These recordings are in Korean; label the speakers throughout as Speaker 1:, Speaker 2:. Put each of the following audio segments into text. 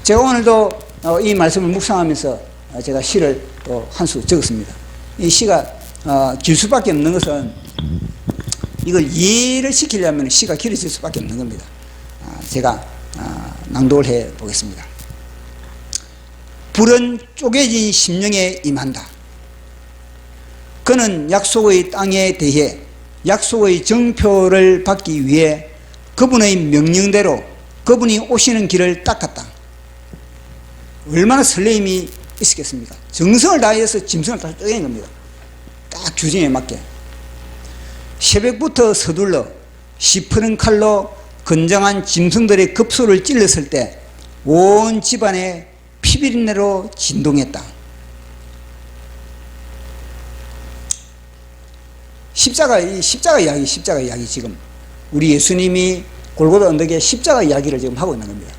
Speaker 1: 제가 오늘도 이 말씀을 묵상하면서 제가 시를 또 한 수 적었습니다. 이 시가 길 수밖에 없는 것은 이걸 이해를 시키려면 시가 길어질 수밖에 없는 겁니다. 제가 낭독을 해 보겠습니다. 불은 쪼개진 심령에 임한다. 그는 약속의 땅에 대해 약속의 정표를 받기 위해 그분의 명령대로 그분이 오시는 길을 닦았다. 얼마나 설레임이 있었겠습니까? 정성을 다해서 짐승을 다 쪼개는 겁니다. 딱 규정에 맞게. 새벽부터 서둘러 시퍼런 칼로 건장한 짐승들의 급소를 찔렀을 때 온 집안에 피비린내로 진동했다. 십자가 이야기 지금 우리 예수님이 골고다 언덕에 십자가 이야기를 지금 하고 있는 겁니다.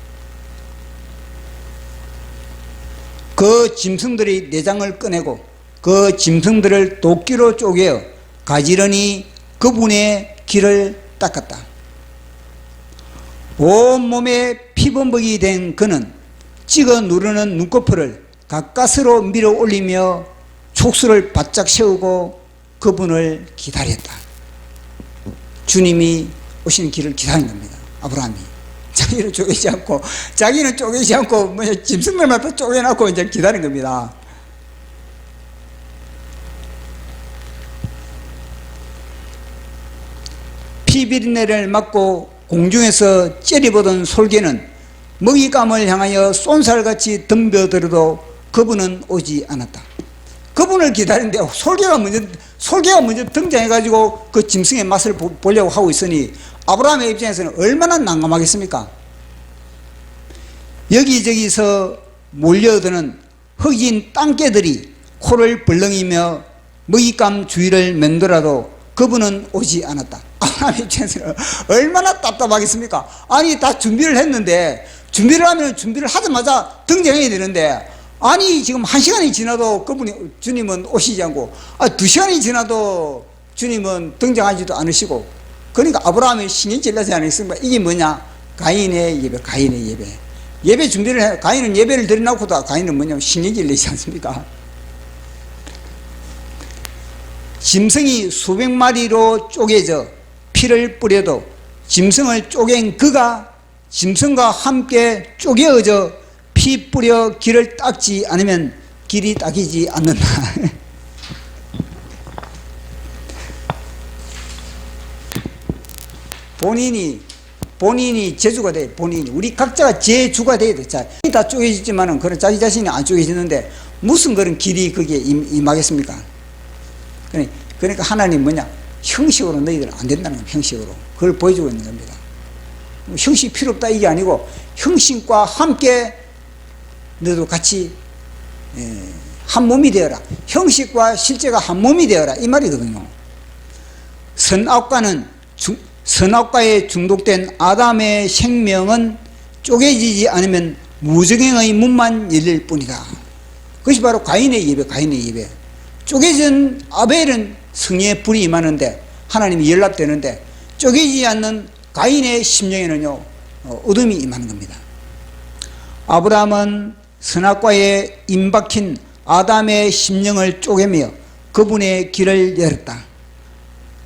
Speaker 1: 그 짐승들이 내장을 꺼내고 그 짐승들을 도끼로 쪼개어 가지런히 그분의 길을 닦았다. 온몸에 피범벅이 된 그는 찍어 누르는 눈꺼풀을 가까스로 밀어 올리며 촉수를 바짝 세우고 그분을 기다렸다. 주님이 오시는 길을 기다린 겁니다. 아브라함이 자기는 쪼개지 않고 짐승들마다 쪼개놓고 이제 기다린 겁니다. 피비린내를 맡고 공중에서 째려보던 솔개는 먹잇감을 향하여 쏜살같이 덤벼들어도 그분은 오지 않았다. 그분을 기다리는데 솔개가 먼저 등장해가지고 그 짐승의 맛을 보려고 하고 있으니 아브라함의 입장에서는 얼마나 난감하겠습니까? 여기저기서 몰려드는 흑인 땅개들이 코를 벌렁이며 먹잇감 주위를 맴돌아도 그분은 오지 않았다. 아브라함의 입장에서는 얼마나 답답하겠습니까? 아니 다 준비를 했는데 준비를 하면 준비를 하자마자 등장해야 되는데 아니 지금 1시간이 지나도 주님은 오시지 않고 2시간이 지나도 주님은 등장하지도 않으시고 그러니까 아브라함이 신경질 나지 않았습니까? 이게 뭐냐? 가인의 예배. 예배 준비를 해. 가인은 예배를 드려놓고도 가인은 뭐냐면 신경질 내지 않습니까? 짐승이 수백 마리로 쪼개져 피를 뿌려도 짐승을 쪼갠 그가 짐승과 함께 쪼개어져 피 뿌려 길을 닦지 않으면 길이 닦이지 않는다. 본인이 제주가 돼. 우리 각자가 제주가 돼야 돼. 자, 다 쪼개지지만은 그런 자기 자신이 안 쪼개지는데 무슨 그런 길이 거기에 임하겠습니까? 그러니까 하나님 뭐냐? 형식으로 너희들은 안 된다는 겁니다. 형식으로. 그걸 보여주고 있는 겁니다. 형식 필요 없다 이게 아니고 형식과 함께 너도 같이 한 몸이 되어라. 형식과 실제가 한 몸이 되어라 이 말이거든요. 선악과에 중독된 아담의 생명은 쪼개지지 않으면 무정행의 문만 열릴 뿐이다. 그것이 바로 가인의 예배. 쪼개진 아벨은 성령의 불이 임하는데 하나님이 연락되는데 쪼개지지 않는 가인의 심령에는요 어둠이 임하는 겁니다. 아브라함은 선악과에 임박힌 아담의 심령을 쪼개며 그분의 길을 열었다.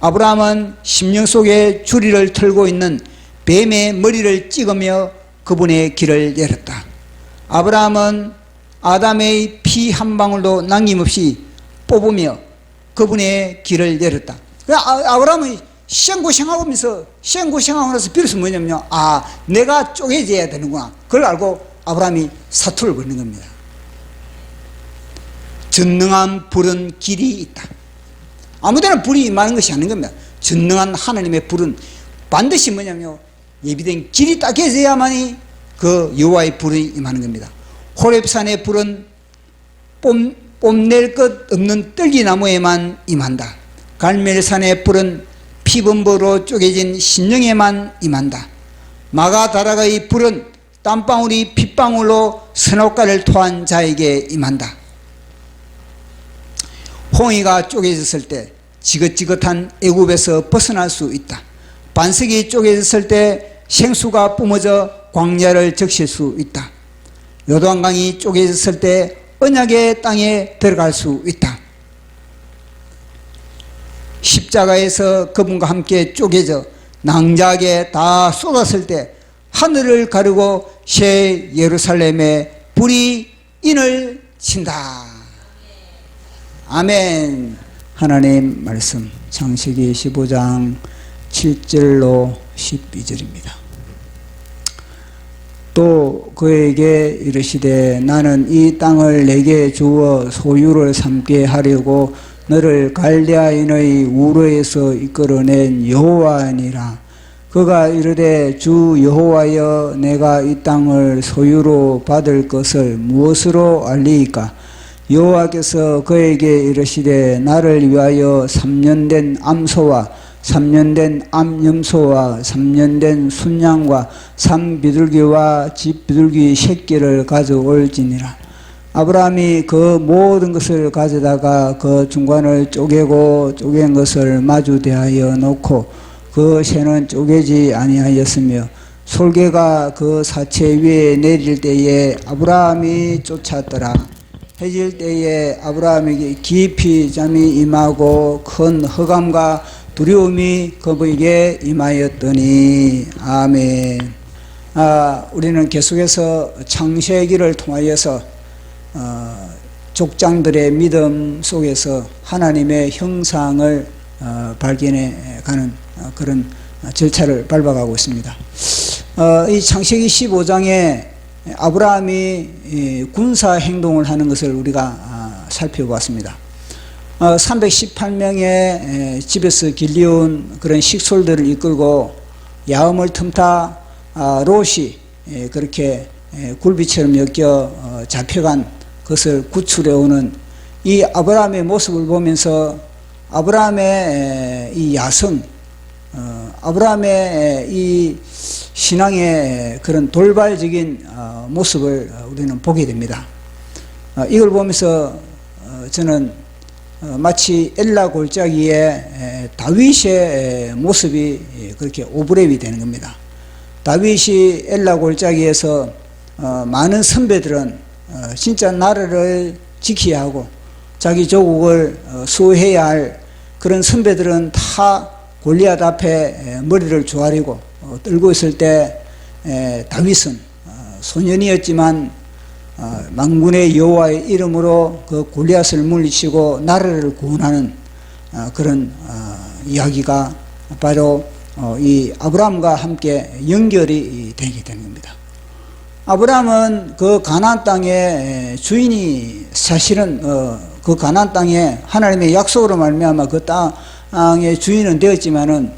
Speaker 1: 아브라함은 심령 속에 주리를 털고 있는 뱀의 머리를 찍으며 그분의 길을 열었다. 아브라함은 아담의 피 한 방울도 남김없이 뽑으며 그분의 길을 열었다. 아브라함은 시행고생하고 나서 비로소 뭐냐면요. 내가 쪼개져야 되는구나. 그걸 알고 아브라함이 사투를 걸는 겁니다. 전능한 불은 길이 있다. 아무데나 불이 임하는 것이 아닌 겁니다. 전능한 하나님의 불은 반드시 뭐냐면요. 예비된 길이 닦여져야만이 그 여호와의 불이 임하는 겁니다. 호렙산의 불은 뽐낼 것 없는 떨기나무에만 임한다. 갈멜산의 불은 피범벅으로 쪼개진 심령에만 임한다. 마가다락의 불은 땀방울이 핏방울로 선악과를 토한 자에게 임한다. 홍이가 쪼개졌을 때 지긋지긋한 애굽에서 벗어날 수 있다. 반석이 쪼개졌을 때 생수가 뿜어져 광야를 적실 수 있다. 요단강이 쪼개졌을 때 언약의 땅에 들어갈 수 있다. 십자가에서 그분과 함께 쪼개져 낭자하게 다 쏟았을 때 하늘을 가르고 새 예루살렘에 불이 인을 친다. 아멘. 하나님 말씀 창세기 15장 7절로 12절입니다. 또 그에게 이르시되 나는 이 땅을 내게 주어 소유를 삼게 하려고 너를 갈대아인의 우르에서 이끌어낸 여호와니라. 그가 이르되 주 여호와여 내가 이 땅을 소유로 받을 것을 무엇으로 알리이까? 여호와께서 그에게 이르시되 나를 위하여 3년 된 암소와 3년 된 암염소와 3년 된 순양과 산비둘기와 집비둘기 새끼를 가져올지니라. 아브라함이 그 모든 것을 가져다가 그 중간을 쪼개고 쪼갠 것을 마주 대하여 놓고 그 새는 쪼개지 아니하였으며 솔개가 그 사체 위에 내릴 때에 아브라함이 쫓았더라. 해질 때에 아브라함에게 깊이 잠이 임하고 큰 허감과 두려움이 그에게 임하였더니 아멘. 우리는 계속해서 창세기를 통하여서 족장들의 믿음 속에서 하나님의 형상을 발견해 가는 그런 절차를 밟아가고 있습니다. 이 창세기 15장에 아브라함이 군사 행동을 하는 것을 우리가 살펴보았습니다. 318명의 집에서 길리온 그런 식솔들을 이끌고 야음을 틈타 롯이 그렇게 굴비처럼 엮여 잡혀간 것을 구출해 오는 이 아브라함의 모습을 보면서 아브라함의 이 야성, 아브라함의 이 신앙의 그런 돌발적인 모습을 우리는 보게 됩니다. 이걸 보면서 저는 마치 엘라 골짜기에 다윗의 모습이 그렇게 오브랩이 되는 겁니다. 다윗이 엘라 골짜기에서 많은 선배들은 진짜 나라를 지켜야 하고 자기 조국을 수호해야 할 그런 선배들은 다 골리앗 앞에 머리를 조아리고 떨고 있을 때 다윗은 소년이었지만 만군의 여호와의 이름으로 그 골리앗을 물리치고 나라를 구원하는 그런 이야기가 바로 이 아브라함과 함께 연결이 되게 되는 겁니다. 아브라함은 그 가나안 땅의 주인이 사실은 그 가나안 땅에 하나님의 약속으로 말미암아 그 땅의 주인은 되었지만은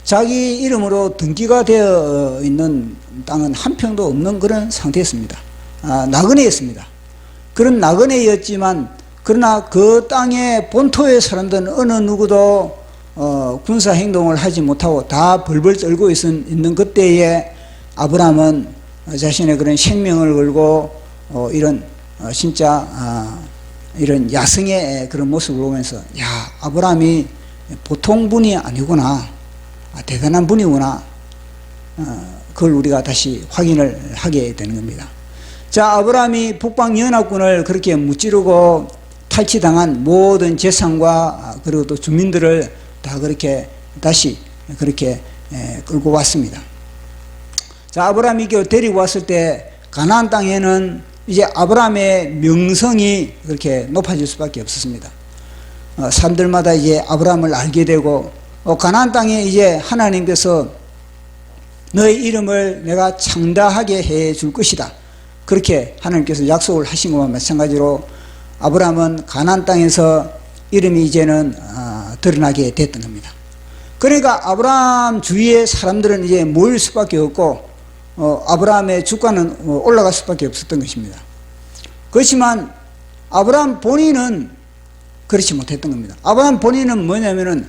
Speaker 1: 자기 이름으로 등기가 되어 있는 땅은 한 평도 없는 그런 상태였습니다. 나그네였습니다. 그런 나그네였지만 그러나 그 땅의 본토의 사람들은 어느 누구도 군사 행동을 하지 못하고 다 벌벌 떨고 있는 그때에 아브라함은 자신의 그런 생명을 걸고 이런 진짜 이런 야성의 그런 모습을 보면서 야, 아브라함이 보통 분이 아니구나, 대단한 분이구나, 그걸 우리가 다시 확인을 하게 되는 겁니다. 자, 아브라함이 북방 연합군을 그렇게 무찌르고 탈취당한 모든 재산과 그리고 또 주민들을 다 그렇게 다시 그렇게 끌고 왔습니다. 자, 아브라함이 데리고 왔을 때 가나안 땅에는 이제 아브라함의 명성이 그렇게 높아질 수밖에 없었습니다. 사람들마다 이제 아브라함을 알게 되고 가나안 땅에 이제 하나님께서 너의 이름을 내가 창다하게 해 줄 것이다, 그렇게 하나님께서 약속을 하신 것과 마찬가지로 아브라함은 가나안 땅에서 이름이 이제는 드러나게 됐던 겁니다. 그러니까 아브라함 주위의 사람들은 이제 모일 수밖에 없고 아브라함의 주가는 올라갈 수밖에 없었던 것입니다. 그렇지만 아브라함 본인은 그렇지 못했던 겁니다. 아브라함 본인은 뭐냐면은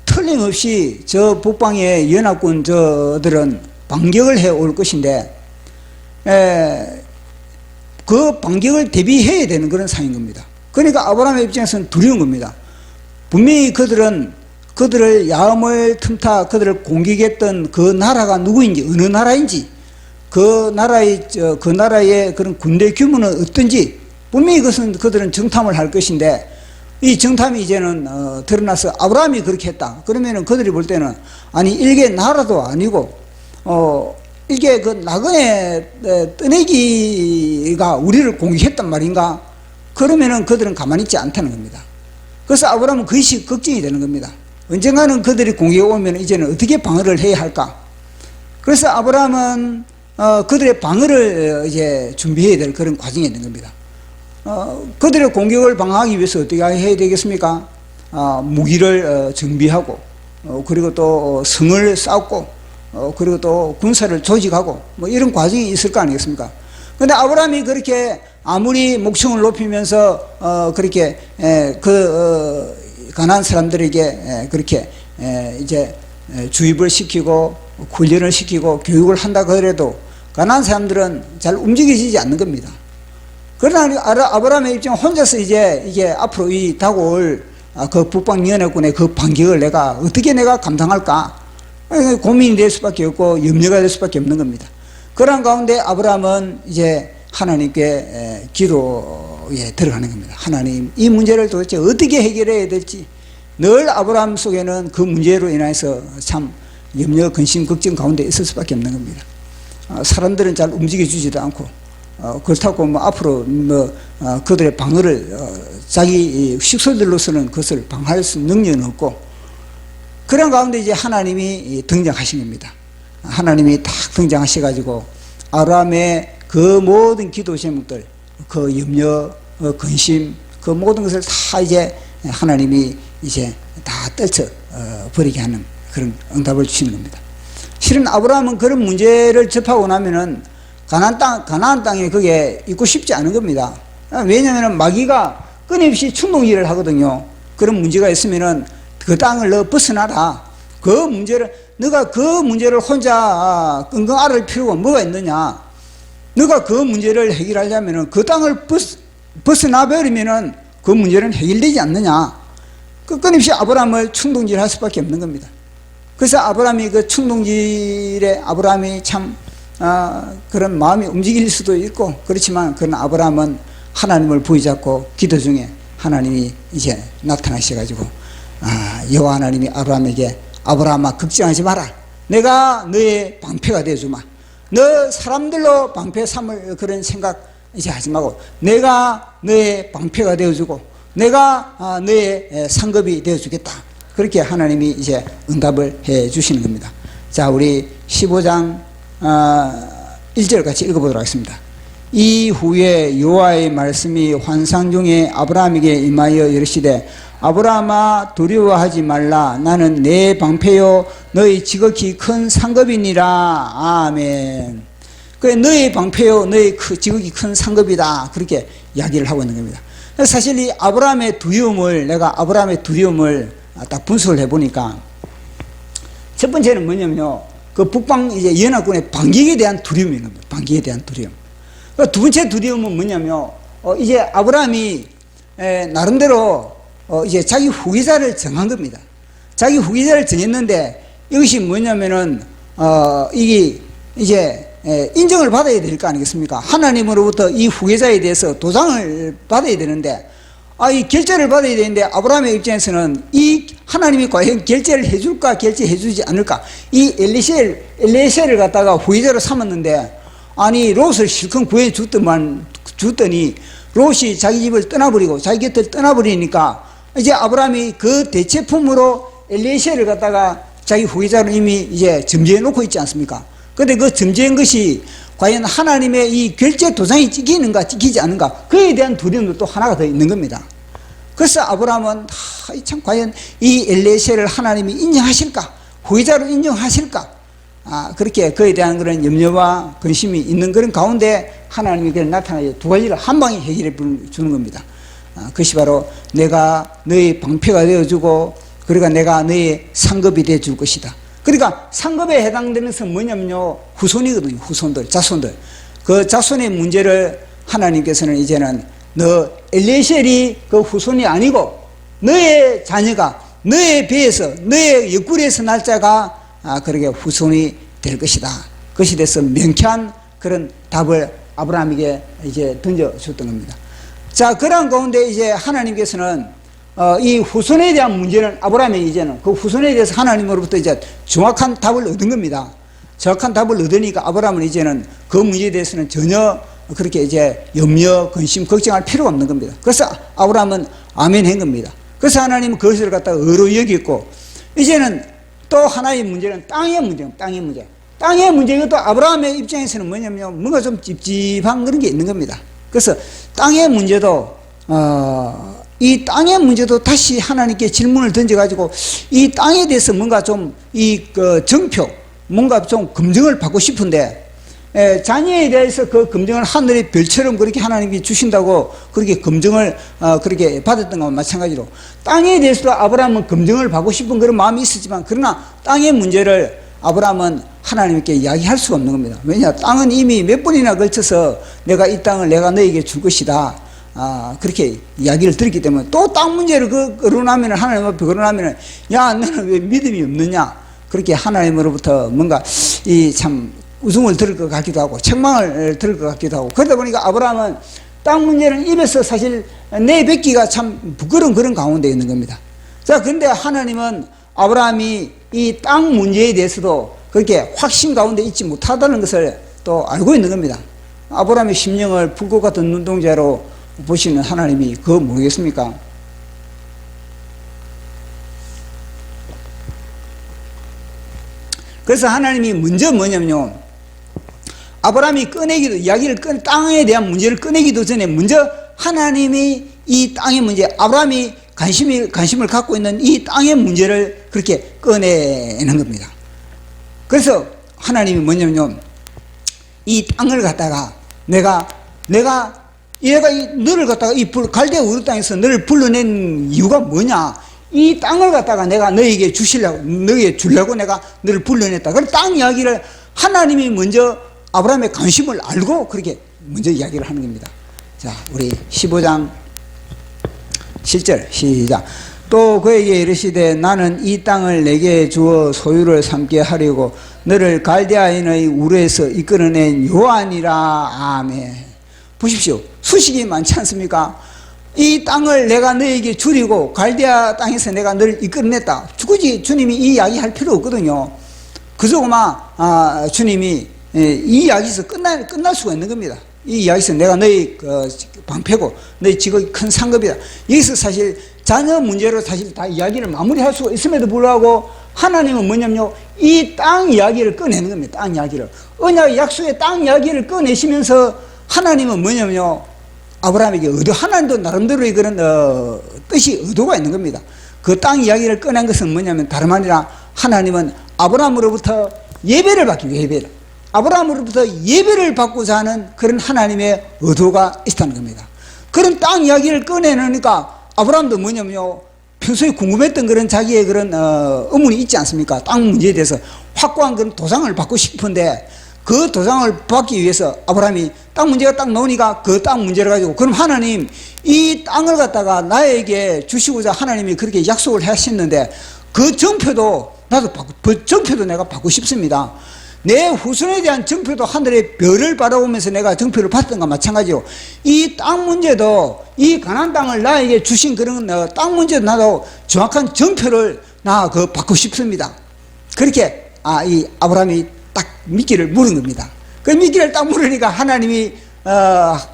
Speaker 1: 틀림없이 저 북방의 연합군 저들은 반격을 해 올 것인데 그 반격을 대비해야 되는 그런 상황인 겁니다. 그러니까 아브라함의 입장에서는 두려운 겁니다. 분명히 그들을 야음을 틈타 그들을 공격했던 그 나라가 누구인지, 어느 나라인지 그 나라의 그런 군대 규모는 어떤지 분명히 그것은 그들은 정탐을 할 것인데 이 정탐이 이제는 드러나서 아브라함이 그렇게 했다. 그러면은 그들이 볼 때는 아니 이게 나라도 아니고 이게 그 나그네 떠내기가 우리를 공격했단 말인가? 그러면은 그들은 가만히 있지 않다는 겁니다. 그래서 아브라함은 그것이 걱정이 되는 겁니다. 언젠가는 그들이 공격해 오면 이제는 어떻게 방어를 해야 할까? 그래서 아브라함은 그들의 방어를 이제 준비해야 될 그런 과정이 있는 겁니다. 그들의 공격을 방어하기 위해서 어떻게 해야 되겠습니까? 무기를 정비하고 그리고 또 성을 쌓고 그리고 또 군사를 조직하고 뭐 이런 과정이 있을 거 아니겠습니까? 그런데 아브라함이 그렇게 아무리 목청을 높이면서 그렇게 가나안 사람들에게 그렇게 이제 주입을 시키고 훈련을 시키고 교육을 한다 그래도 가나안 사람들은 잘 움직여지지 않는 겁니다. 그러나 아브라함의 입장 혼자서 이게 앞으로 이 다가올 그 북방연합군의 그 반격을 내가 어떻게 감당할까? 고민이 될 수밖에 없고 염려가 될 수밖에 없는 겁니다. 그런 가운데 아브라함은 이제 하나님께 기도에 들어가는 겁니다. 하나님, 이 문제를 도대체 어떻게 해결해야 될지 늘 아브라함 속에는 그 문제로 인해서 참 염려, 근심, 걱정 가운데 있을 수밖에 없는 겁니다. 사람들은 잘 움직여주지도 않고 그렇다고 뭐 앞으로 그들의 방어를 자기 식솔들로서는 그것을 방어할 수 있는 능력은 없고 그런 가운데 이제 하나님이 등장하신 겁니다. 하나님이 딱 등장하셔가지고 아브라함의 그 모든 기도 제목들, 그 염려, 근심, 그 모든 것을 다 이제 하나님이 이제 다 떨쳐 버리게 하는 그런 응답을 주시는 겁니다. 실은 아브라함은 그런 문제를 접하고 나면은 가나안 땅에 그게 있고 싶지 않은 겁니다. 왜냐하면 마귀가 끊임없이 충동질을 하거든요. 그런 문제가 있으면은 그 땅을 너 벗어나라. 너가 그 문제를 혼자 끙끙 앓을 필요가 뭐가 있느냐. 너가 그 문제를 해결하려면은 그 땅을 벗어나 버리면은 그 문제는 해결되지 않느냐. 끊임없이 아브라함을 충동질할 수밖에 없는 겁니다. 그래서 아브라함이 그 충동질에 아브라함이 참 그런 마음이 움직일 수도 있고 그렇지만 그런 아브라함은 하나님을 부여잡고 기도 중에 하나님이 이제 나타나셔가지고 여호와 하나님이 아브라함에게 아브라함아 걱정하지 마라. 내가 너의 방패가 되어주마. 너 사람들로 방패 삼을 그런 생각 이제 하지 말고 내가 너의 방패가 되어주고 내가 너의 상급이 되어주겠다. 그렇게 하나님이 이제 응답을 해 주시는 겁니다. 자, 우리 15장 1절 같이 읽어보도록 하겠습니다. 이후에 여호와의 말씀이 환상 중에 아브라함에게 임하여 이르시되 아브라함아 두려워하지 말라. 나는 내 방패요 너희 지극히 큰 상급이니라. 아멘. 그래, 너의 방패요 너의 지극히 큰 상급이다. 그렇게 이야기를 하고 있는 겁니다. 사실 이 아브라함의 두려움을 내가 딱 분석을 해보니까 첫 번째는 뭐냐면요. 그 북방 이제 연합군의 반격에 대한 두려움인 겁니다. 반격에 대한 두려움. 두 번째 두려움은 뭐냐면 이제 아브라함이 나름대로 이제 자기 후계자를 정한 겁니다. 자기 후계자를 정했는데 이것이 뭐냐면은 이게 이제 인정을 받아야 될 거 아니겠습니까? 하나님으로부터 이 후계자에 대해서 도장을 받아야 되는데 이 결제를 받아야 되는데 아브라함의 입장에서는 이 하나님이 과연 결제를 해줄까 결제해주지 않을까 이 엘리에셀을 갖다가 후계자로 삼았는데 아니 롯을 실컷 구해주더니 롯이 자기 집을 떠나버리고 자기 곁을 떠나버리니까 이제 아브라함이 그 대체품으로 엘리에셀을 갖다가 자기 후계자로 이미 이제 점지해 놓고 있지 않습니까? 근데 그 점지한 것이 과연 하나님의 이 결제 도장이 찍히는가 찍히지 않는가 그에 대한 두려움도 또 하나가 더 있는 겁니다. 그래서 아브라함은 참 과연 이 엘리에셀을 하나님이 인정하실까 후계자로 인정하실까 그렇게 그에 대한 그런 염려와 근심이 있는 그런 가운데 하나님이 그를 나타나서 두 가지를 한 방에 해결해 주는 겁니다. 그것이 바로 내가 너의 방패가 되어주고 그러니까 내가 너의 상급이 되어줄 것이다. 그러니까 상급에 해당되는 것은 뭐냐면요 후손이거든요. 후손들 자손들 그 자손의 문제를 하나님께서는 이제는 너 엘리에셀이 그 후손이 아니고 너의 자녀가 너의 배에서 너의 옆구리에서 날 자가 그렇게 후손이 될 것이다. 그것이 돼서 명쾌한 그런 답을 아브라함에게 이제 던져줬던 겁니다. 자, 그런 가운데 이제 하나님께서는 이 후손에 대한 문제는 아브라함이 이제는 그 후손에 대해서 하나님으로부터 이제 정확한 답을 얻은 겁니다. 정확한 답을 얻으니까 아브라함은 이제는 그 문제에 대해서는 전혀 그렇게 이제 염려, 근심, 걱정할 필요가 없는 겁니다. 그래서 아브라함은 아멘 한 겁니다. 그래서 하나님은 그것을 갖다가 의로 여겼고, 이제는 또 하나의 문제는 땅의 문제입니다. 땅의 문제. 땅의 문제가 또 아브라함의 입장에서는 뭐냐면 뭔가 좀 찝찝한 그런 게 있는 겁니다. 그래서 땅의 문제도 이 땅의 문제도 다시 하나님께 질문을 던져가지고 이 땅에 대해서 뭔가 좀 정표, 뭔가 좀 검증을 받고 싶은데, 자녀에 대해서 그 검증을 하늘의 별처럼 그렇게 하나님이 주신다고 그렇게 검증을 그렇게 받았던 것과 마찬가지로 땅에 대해서도 아브라함은 검증을 받고 싶은 그런 마음이 있었지만, 그러나 땅의 문제를 아브라함은 하나님께 이야기할 수가 없는 겁니다. 왜냐, 땅은 이미 몇 번이나 걸쳐서 내가 이 땅을 내가 너에게 줄 것이다, 그렇게 이야기를 들었기 때문에, 또 땅 문제를 거론하면, 하나님 앞에 거론하면, 야, 너는 왜 믿음이 없느냐, 그렇게 하나님으로부터 뭔가 참 우승을 들을 것 같기도 하고 책망을 들을 것 같기도 하고, 그러다 보니까 아브라함은 땅 문제는 입에서 사실 내뱉기가 참 부끄러운 그런 가운데 있는 겁니다. 자, 근데 하나님은 아브라함이 이 땅 문제에 대해서도 그렇게 확신 가운데 있지 못하다는 것을 또 알고 있는 겁니다. 아브라함의 심령을 불꽃 같은 눈동자로 보시는 하나님이 그거 모르겠습니까? 그래서 하나님이 먼저 뭐냐면요, 아브라함이 땅에 대한 문제를 꺼내기도 전에 먼저 하나님이 이 땅의 문제, 아브라함이 관심을 갖고 있는 이 땅의 문제를 그렇게 꺼내는 겁니다. 그래서 하나님이 뭐냐면요, 이 땅을 갖다가 내가 너를 갖다가 갈대아 우르 땅에서 너를 불러낸 이유가 뭐냐, 이 땅을 갖다가 내가 너에게 주려고 내가 너를 불러냈다. 그래서 땅 이야기를 하나님이 먼저 아브라함의 관심을 알고 그렇게 먼저 이야기를 하는 겁니다. 자, 우리 15장 7절 시작. 또 그에게 이르시되 나는 이 땅을 내게 주어 소유를 삼게 하려고 너를 갈대아인의 우르에서 이끌어낸 여호와니라. 아멘. 보십시오. 수식이 많지 않습니까? 이 땅을 내가 너에게 주리고 갈대아 땅에서 내가 너를 이끌어냈다. 굳이 주님이 이 이야기 할 필요 없거든요. 그저 주님이 이 이야기에서 끝날 수가 있는 겁니다. 이 이야기에서 내가 너희 방패고 너희 직업이 큰 상급이다. 여기서 사실 자녀 문제로 사실 다 이야기를 마무리할 수가 있음에도 불구하고 하나님은 뭐냐면요, 이 땅 이야기를 꺼내는 겁니다. 땅 이야기를. 언약 약속의 땅 이야기를 꺼내시면서 하나님은 뭐냐면요, 아브라함에게 하나님도 나름대로의 그런 뜻이 의도가 있는 겁니다. 그 땅 이야기를 꺼낸 것은 뭐냐면 다름 아니라 하나님은 아브라함으로부터 예배를 받기 위해 아브라함으로부터 예배를 받고자 하는 그런 하나님의 의도가 있다는 겁니다. 그런 땅 이야기를 꺼내놓으니까 아브라함도 뭐냐면요, 평소에 궁금했던 그런 자기의 그런 의문이 있지 않습니까? 땅 문제에 대해서 확고한 그런 도장을 받고 싶은데, 그 도장을 받기 위해서 아브라함이 땅 문제가 딱 나오니까 그 땅 문제를 가지고, 그럼 하나님 이 땅을 갖다가 나에게 주시고자 하나님이 그렇게 약속을 하셨는데 그 정표도 정표도 내가 받고 싶습니다. 내 후손에 대한 정표도 하늘의 별을 바라보면서 내가 정표를 받던 것과 마찬가지로 이 땅 문제도, 이 가나안 땅을 나에게 주신 그런 땅 문제도 나도 정확한 정표를 받고 싶습니다. 그렇게 이 아브라함이 딱 미끼를 물은 겁니다. 그 미끼를 딱 물으니까 하나님이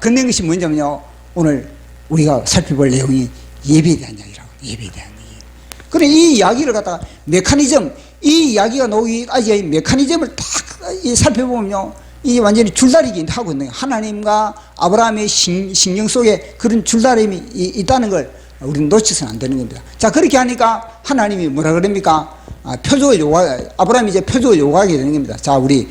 Speaker 1: 건넨 것이 뭐냐면요, 오늘 우리가 살펴볼 내용이 예배에 대한 이야기라고. 예배에 대한 이야기. 그래, 이 이야기를 갖다가 메커니즘, 이 이야기가 나오기까지 이 메커니즘을 딱 살펴보면요, 이 완전히 줄다리기 하고 있는 거예요. 하나님과 아브라함의 신경 속에 그런 줄다림이 있다는 걸 우리는 놓치서는 안 되는 겁니다. 자, 그렇게 하니까 하나님이 뭐라 그럽니까? 아브라함이 이제 표적을 요구하게 되는 겁니다. 자, 우리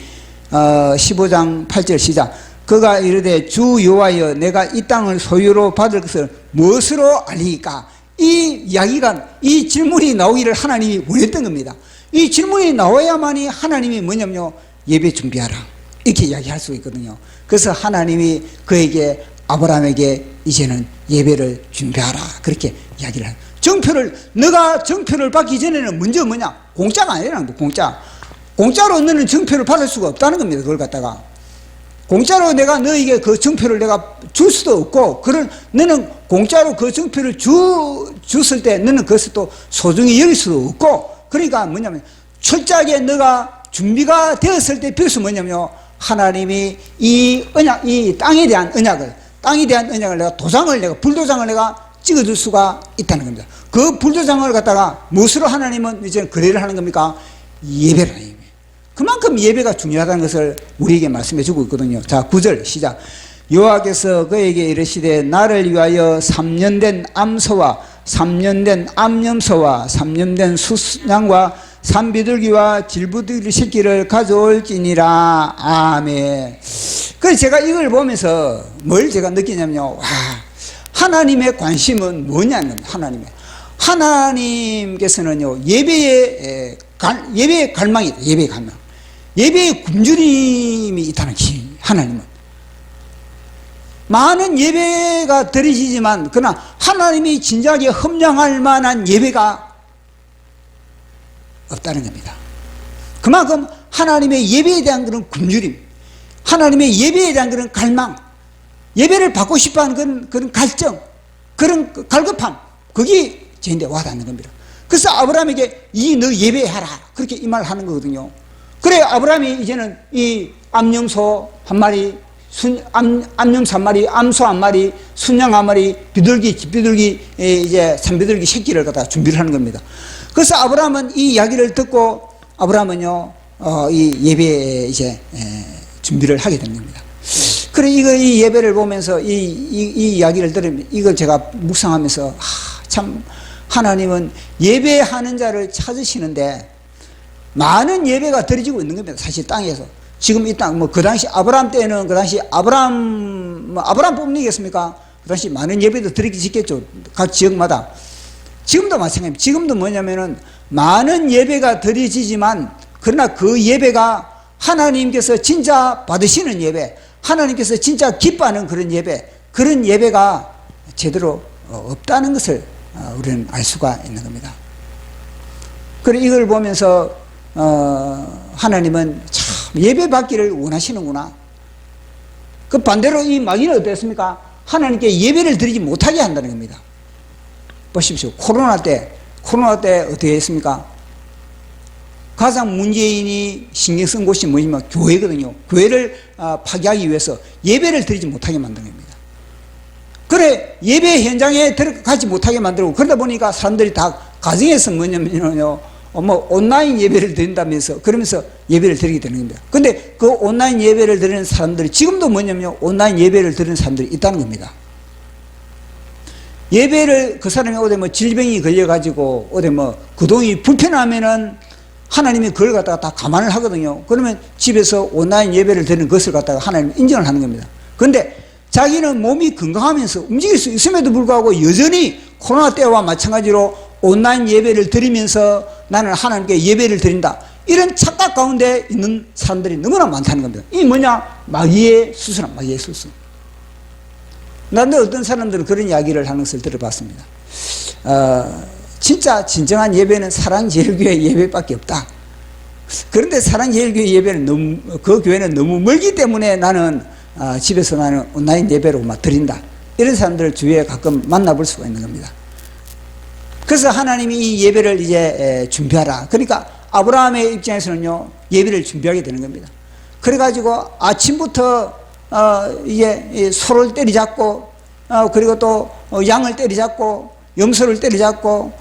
Speaker 1: 15장 8절 시작. 그가 이르되 주 여호와여, 내가 이 땅을 소유로 받을 것을 무엇으로 알리까? 이 이야기가, 이 질문이 나오기를 하나님이 원했던 겁니다. 이 질문이 나와야만이 하나님이 뭐냐면요, 예배 준비하라, 이렇게 이야기할 수 있거든요. 그래서 하나님이 그에게, 아브라함에게 이제는 예배를 준비하라, 그렇게 이야기를 해요. 너가 정표를 받기 전에는 먼저 뭐냐? 공짜가 아니라는 거. 공짜로 너는 정표를 받을 수가 없다는 겁니다. 그걸 갖다가 공짜로 내가 너에게 그 증표를 내가 줄 수도 없고, 너는 공짜로 그 증표를 줬을 때 너는 그것을 또 소중히 여길 수도 없고, 그러니까 뭐냐면 철저하게 너가 준비가 되었을 때 비로소 뭐냐면 하나님이 이 언약, 이 땅에 대한 언약을 내가 불도장을 내가 찍어줄 수가 있다는 겁니다. 그 불도장을 갖다가 무엇으로 하나님은 이제 거래를 하는 겁니까? 예배라는 예배. 그만큼 예배가 중요하다는 것을 우리에게 말씀해 주고 있거든요. 자, 9절 시작. 여호와께서 그에게 이르시되 나를 위하여 3년 된 암소와 3년 된 암염소와 3년 된 수양과 산비둘기와 질부들기 새끼를 가져올지니라. 아멘. 그래서 제가 이걸 보면서 뭘 제가 느끼냐면요. 와, 하나님의 관심은 뭐냐면 하나님께서는요, 예배의 갈망이다. 예배의 갈망. 예배의 굶주림이 있다는 것이 하나님은. 많은 예배가 드려지지만 그러나 하나님이 진작에 흠량할 만한 예배가 없다는 겁니다. 그만큼 하나님의 예배에 대한 그런 굶주림, 하나님의 예배에 대한 그런 갈망, 예배를 받고 싶어하는 그런 갈증, 그런 갈급함, 그게 저인데 와닿는 겁니다. 그래서 아브라함에게 너 예배하라, 그렇게 이 말을 하는 거거든요. 그래, 아브라함이 이제는 이 암염소 한 마리, 암염소 한 마리, 암소 한 마리, 순양 한 마리, 비둘기, 이제 산비둘기 새끼를 갖다가 준비를 하는 겁니다. 그래서 아브라함은 이 이야기를 듣고 아브라함은요, 이 예배에 이제 준비를 하게 되는 겁니다. 그래, 이 예배를 보면서 이 이야기를 들으면 이걸 제가 묵상하면서 참 하나님은 예배하는 자를 찾으시는데 많은 예배가 드려지고 있는 겁니다. 사실 땅에서. 지금 이 땅, 그 당시 아브라함 때는 그 당시 아브라함 뿐이겠습니까? 그 당시 많은 예배도 드리겠죠. 각 지역마다. 지금도 마찬가지입니다. 지금도 뭐냐면은 많은 예배가 드려지지만 그러나 그 예배가 하나님께서 진짜 받으시는 예배, 하나님께서 진짜 기뻐하는 그런 예배가 제대로 없다는 것을 우리는 알 수가 있는 겁니다. 그래, 이걸 보면서 하나님은 참 예배 받기를 원하시는구나. 그 반대로 이 마귀는 어땠습니까? 하나님께 예배를 드리지 못하게 한다는 겁니다. 보십시오. 코로나 때 어떻게 했습니까? 가장 문재인이 신경 쓴 곳이 뭐냐면 교회거든요. 교회를 파괴하기 위해서 예배를 드리지 못하게 만든 겁니다. 그래, 예배 현장에 들어가지 못하게 만들고, 그러다 보니까 사람들이 다 가정에서 뭐냐면요, 온라인 예배를 드린다면서, 그러면서 예배를 드리게 되는 겁니다. 근데 그 온라인 예배를 드리는 사람들이 지금도 뭐냐면 온라인 예배를 드리는 사람들이 있다는 겁니다. 예배를 그 사람이 어디 질병이 걸려가지고 어디 그동이 불편하면은 하나님이 그걸 갖다가 다 감안을 하거든요. 그러면 집에서 온라인 예배를 드리는 것을 갖다가 하나님 인정을 하는 겁니다. 근데 자기는 몸이 건강하면서 움직일 수 있음에도 불구하고 여전히 코로나 때와 마찬가지로 온라인 예배를 드리면서 나는 하나님께 예배를 드린다, 이런 착각 가운데 있는 사람들이 너무나 많다는 겁니다. 이 뭐냐? 마귀의 수수람, 마귀의 수수. 그런데 어떤 사람들은 그런 이야기를 하는 것을 들어봤습니다. 진짜 진정한 예배는 사랑제일교회 예배밖에 없다. 그런데 사랑제일교회 예배는 그 교회는 너무 멀기 때문에 나는 집에서 나는 온라인 예배로 드린다, 이런 사람들을 주위에 가끔 만나볼 수가 있는 겁니다. 그래서 하나님이 이 예배를 이제 준비하라. 그러니까 아브라함의 입장에서는요, 예배를 준비하게 되는 겁니다. 그래가지고 아침부터 이제 소를 때리잡고, 그리고 또 양을 때리잡고, 염소를 때리잡고,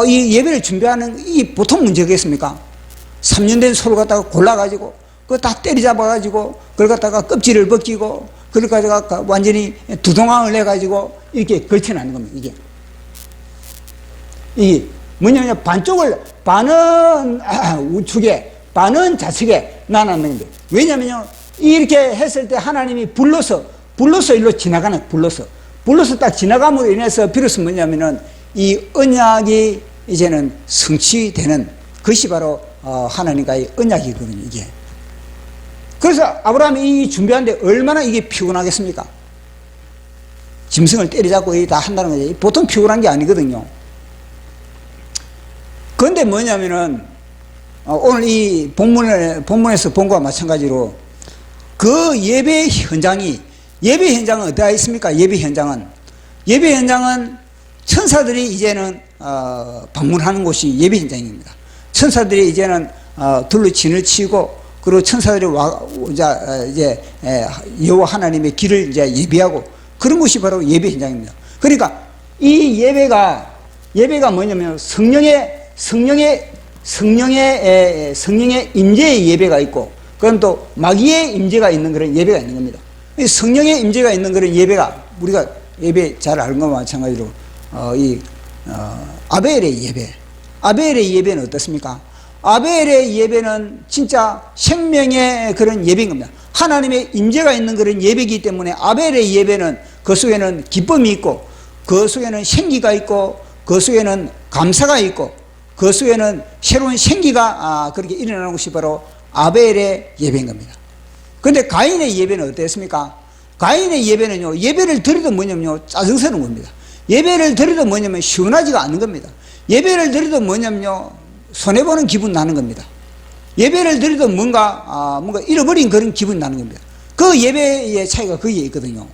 Speaker 1: 이 예배를 준비하는 이 보통 문제겠습니까? 3년 된 소를 갖다가 골라가지고, 그거 다 때리잡아가지고, 그걸 갖다가 껍질을 벗기고, 그걸 갖다가 완전히 두동강을 내가지고, 이렇게 걸쳐놓는 겁니다, 이게. 이게 뭐냐면 반은 우측에, 반은 좌측에 나눠놓는 겁니다. 왜냐면요, 이렇게 했을 때 하나님이 불러서 일로 지나가는, 불러서 딱 지나감으로 인해서 비로소 뭐냐면은 이 언약이 이제는 성취되는 것이 바로 하나님과의 언약이거든요, 이게. 그래서 아브라함이 이 준비하는데 얼마나 이게 피곤하겠습니까? 짐승을 때리잡고 다 한다는 거죠. 보통 피곤한 게 아니거든요. 그런데 뭐냐면은 오늘 이 본문에서 본 거와 마찬가지로 그 예배 현장은 어디가 있습니까? 예배 현장은 천사들이 이제는 방문하는 곳이 예배 현장입니다. 천사들이 이제는 둘로 진을 치고, 그리고 천사들이 이제 여호와 하나님의 길을 이제 예배하고, 그런 곳이 바로 예배 현장입니다. 그러니까 이 예배가 뭐냐면 성령의 임재의 예배가 있고, 그럼 또 마귀의 임재가 있는 그런 예배가 있는 겁니다. 성령의 임재가 있는 그런 예배가, 우리가 예배 잘 아는 것과 마찬가지로 아벨의 예배는 어떻습니까? 아벨의 예배는 진짜 생명의 그런 예배인 겁니다. 하나님의 임재가 있는 그런 예배이기 때문에 아벨의 예배는 그 속에는 기쁨이 있고, 그 속에는 생기가 있고, 그 속에는 감사가 있고, 그 속에는 새로운 생기가 그렇게 일어나는 것이 바로 아벨의 예배인 겁니다. 그런데 가인의 예배는 어땠습니까? 가인의 예배는요, 예배를 드려도 뭐냐면요, 짜증스러운 겁니다. 예배를 드려도 뭐냐면 시원하지가 않는 겁니다. 예배를 드려도 뭐냐면요, 손해보는 기분 나는 겁니다. 예배를 드려도 뭔가 잃어버린 그런 기분 나는 겁니다. 그 예배의 차이가 거기에 있거든요.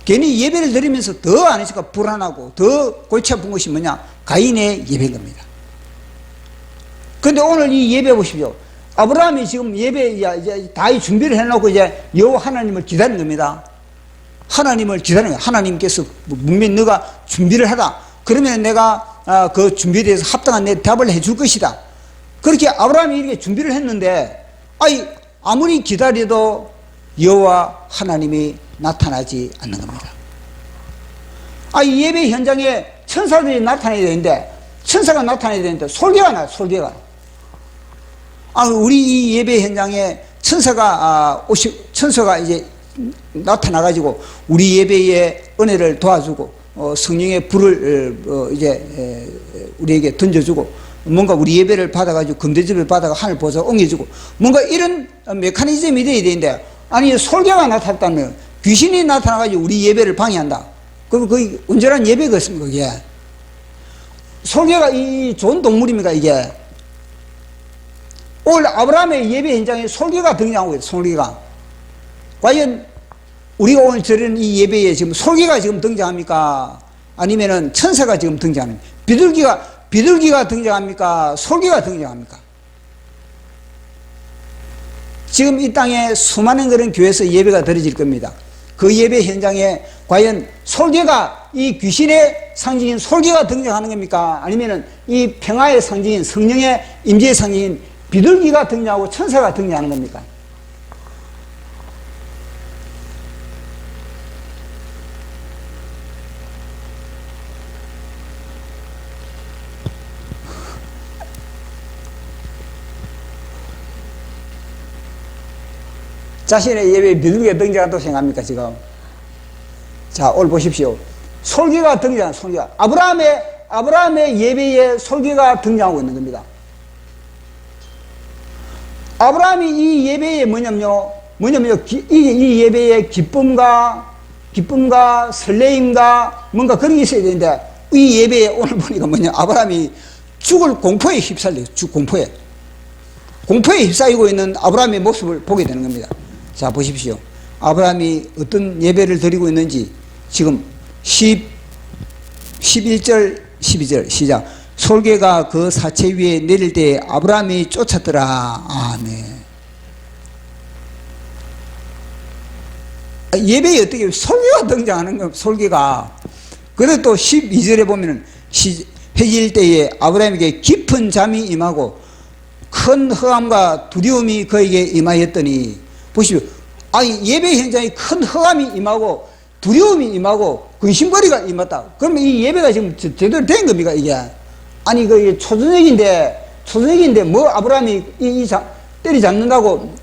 Speaker 1: 괜히 예배를 드리면서 더 안에서가 불안하고 더 골치 아픈 것이 뭐냐? 가인의 예배인 겁니다. 그런데 오늘 이 예배 보십시오. 아브라함이 지금 예배 이제 다 준비를 해놓고 이제 여호와 하나님을 기다리는 겁니다. 하나님을 기다리는 거예요. 하나님께서 분명히 너가 준비를 하라. 그러면 내가 그 준비에 대해서 합당한 내 답을 해줄 것이다. 그렇게 아브라함이 이렇게 준비를 했는데, 아무리 기다려도 여호와 하나님이 나타나지 않는 겁니다. 이 예배 현장에 천사들이 나타나야 되는데, 천사가 나타나야 되는데 솔개가 나요. 솔개가. 우리 이 예배 현장에 천사가 이제 나타나가지고 우리 예배의 은혜를 도와주고, 성령의 불을 이제 우리에게 던져주고, 뭔가 우리 예배를 받아가지고 금대접을 받아가 하늘 보좌 옮겨주고, 뭔가 이런 메커니즘이 돼야 되는데, 솔개가 나타났다면 귀신이 나타나가지고 우리 예배를 방해한다. 그럼 그게 온전한 예배겠습니까? 그게 솔개가 이 좋은 동물입니까? 이게 오늘 아브라함의 예배 현장에 솔개가 등장하고 있어요. 솔개가. 과연 우리가 오늘 드리는 이 예배에 지금 솔개가 지금 등장합니까? 아니면은 천사가 지금 등장합니까? 비둘기가 등장합니까? 솔개가 등장합니까? 지금 이 땅에 수많은 그런 교회에서 예배가 드려질 겁니다. 그 예배 현장에 과연 솔개가, 이 귀신의 상징인 솔개가 등장하는 겁니까? 아니면은 이 평화의 상징인 성령의 임재의 상징인 비둘기가 등장하고 천사가 등장하는 겁니까? 자신의 예배에 비둘기가 등장한다고 생각합니까, 지금? 자, 오늘 보십시오. 솔개가 등장한, 솔개가. 아브라함의 예배에 솔개가 등장하고 있는 겁니다. 아브라함이 이 예배에 뭐냐면요, 이 예배에 기쁨과 설레임과 뭔가 그런 게 있어야 되는데, 이 예배에 오늘 보니까 아브라함이 죽을 공포에 휩싸려요. 공포에 휩싸이고 있는 아브라함의 모습을 보게 되는 겁니다. 자, 보십시오. 아브라함이 어떤 예배를 드리고 있는지 지금 11절 12절 시작. 솔개가 그 사체 위에 내릴 때 아브라함이 쫓았더라. 아멘. 예배에 어떻게 솔개가 등장하는 거, 솔개가. 그래도 또 12절에 보면은 해질 때에 아브라함에게 깊은 잠이 임하고 큰 허감과 두려움이 그에게 임하였더니, 보십시오. 예배 현장에 큰 허감이 임하고 두려움이 임하고 근심거리가 임했다. 그러면 이 예배가 지금 제대로 된 겁니까, 이게? 그 초저녁인데 뭐 아브라함이 때리잡는다고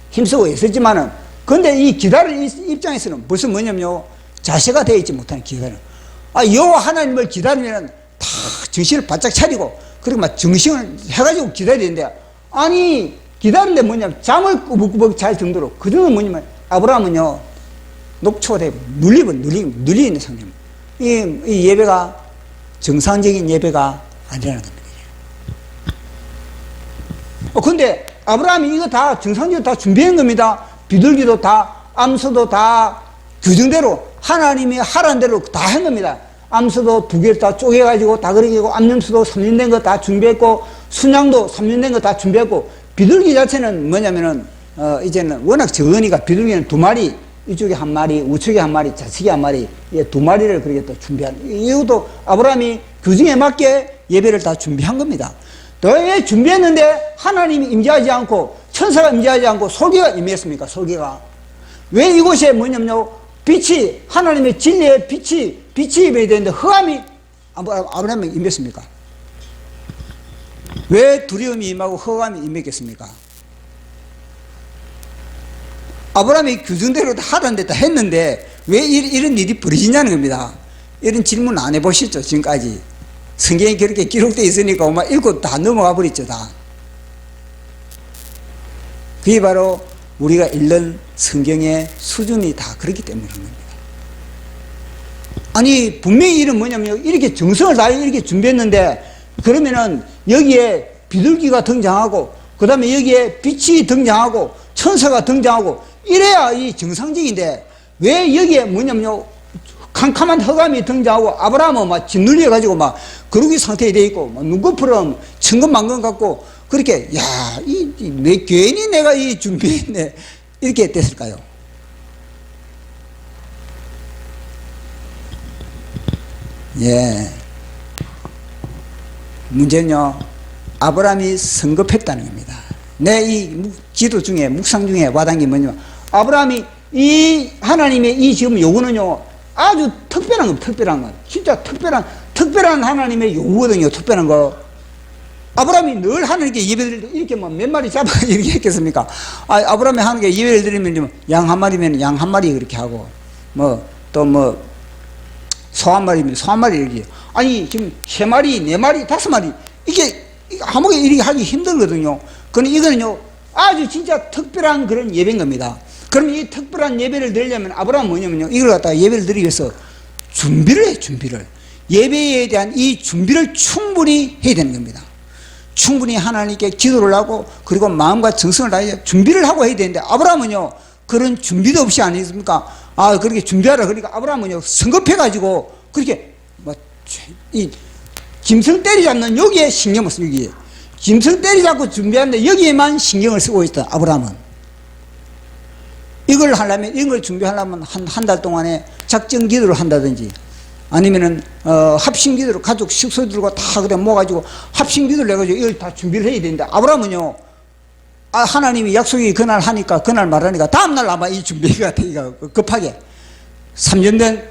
Speaker 1: 힘쓰고 있었지만은, 근데 이 기다릴 입장에서는 벌써 뭐냐면요, 자세가 되어 있지 못하는 기다려. 여호와 하나님을 기다리면 다 정신을 바짝 차리고, 그리고 막 정신을 해가지고 기다리는데, 기다리는데 뭐냐면 잠을 꾸벅꾸벅 잘 정도로, 그 정도는 뭐냐면 아브라함은요, 녹초되고 눌리는 상태입니다. 이 예배가 정상적인 예배가 아니라는 겁니다. 근데 아브라함이 이거 다 정상적으로 다 준비한 겁니다. 비둘기도 다, 암소도 다 규정대로 하나님이 하라는 대로 다 한 겁니다. 암소도 2개를 다 쪼개가지고 다 그렇게 하고, 암염소도 3년 된 거 다 준비했고, 순양도 3년 된 거 다 준비했고, 비둘기 자체는 뭐냐면은, 이제는 워낙 적으니까 비둘기는 2마리, 이쪽에 1마리, 우측에 1마리, 좌측에 1마리, 2마리를 그렇게 또 준비한, 이것도 아브라함이 규정에 맞게 예배를 다 준비한 겁니다. 왜 준비했는데 하나님이 임재하지 않고, 천사가 임재하지 않고 설계가 임했습니까? 설계가. 왜 이곳에 뭐냐면요, 빛이, 하나님의 진리의 빛이 임해야 되는데 흑암이 아브라함에 임했습니까? 왜 두려움이 임하고 흑암이 임했겠습니까? 아브라함이 규정대로 다 하라는 데 다 했는데 왜 이런 일이 벌어지냐는 겁니다. 이런 질문 안 해보셨죠? 지금까지. 성경에 그렇게 기록되어 있으니까 막 읽고 다 넘어가 버렸죠, 다. 그게 바로 우리가 읽는 성경의 수준이 다 그렇기 때문에 그런 겁니다. 아니, 분명히 이런 뭐냐면, 이렇게 정성을 다해 이렇게 준비했는데, 그러면은 여기에 비둘기가 등장하고, 그 다음에 여기에 빛이 등장하고, 천사가 등장하고, 이래야 이 정상적인데, 왜 여기에 뭐냐면요, 캄캄한 흑암이 등장하고, 아브라함은 막 짓눌려가지고 막, 거루기 상태에 돼 있고, 막 눈꺼풀은 천근만근 같고, 그렇게, 야, 괜히 내가 이 준비했네. 이렇게 됐을까요? 예. 문제는요, 아브라함이 성급했다는 겁니다. 내 이 지도 중에, 묵상 중에 와닿은 게 뭐냐면, 아브라함이 이 하나님의 이 지금 요구는요, 아주 특별한 거, 특별한 거. 진짜 특별한 하나님의 요구거든요, 특별한 거. 아브라함이 늘 하나님께 예배를 드릴 때 이렇게 뭐 몇 마리 잡아 이렇게 했겠습니까? 아브라함이 하나님께 예배를 드리면 양 1마리면 양 1마리 그렇게 하고, 뭐, 또 뭐, 소 1마리면 소 1마리 이렇게. 아니, 지금 3마리, 4마리, 5마리. 이게 아무게 이렇게 하기 힘들거든요. 그런데 이거는요, 아주 진짜 특별한 그런 예배인 겁니다. 그럼 이 특별한 예배를 드리려면 아브라함은 뭐냐면요, 이걸 갖다가 예배를 드리기 위해서 준비를 해, 준비를. 예배에 대한 이 준비를 충분히 해야 되는 겁니다. 충분히 하나님께 기도를 하고, 그리고 마음과 정성을 다해 준비를 하고 해야 되는데, 아브라함은요, 그런 준비도 없이 아니겠습니까? 그렇게 준비하라. 그러니까 아브라함은요, 성급해가지고, 그렇게, 짐승 때리잡는 여기에 신경을 쓰고, 여기에. 짐승 때리잡고 준비하는데 여기에만 신경을 쓰고 있다, 아브라함은. 이걸 하려면, 이런 걸 준비하려면 한 달 동안에 작정 기도를 한다든지, 아니면은, 합심 기도를 가족 식소 들고 다 그래 모아가지고 합심 기도를 해가지고 이걸 다 준비를 해야 되는데, 아브라함은요, 하나님이 약속이 그날 하니까, 그날 말하니까 다음날 아마 이 준비가 되기가 급하게. 3년 된,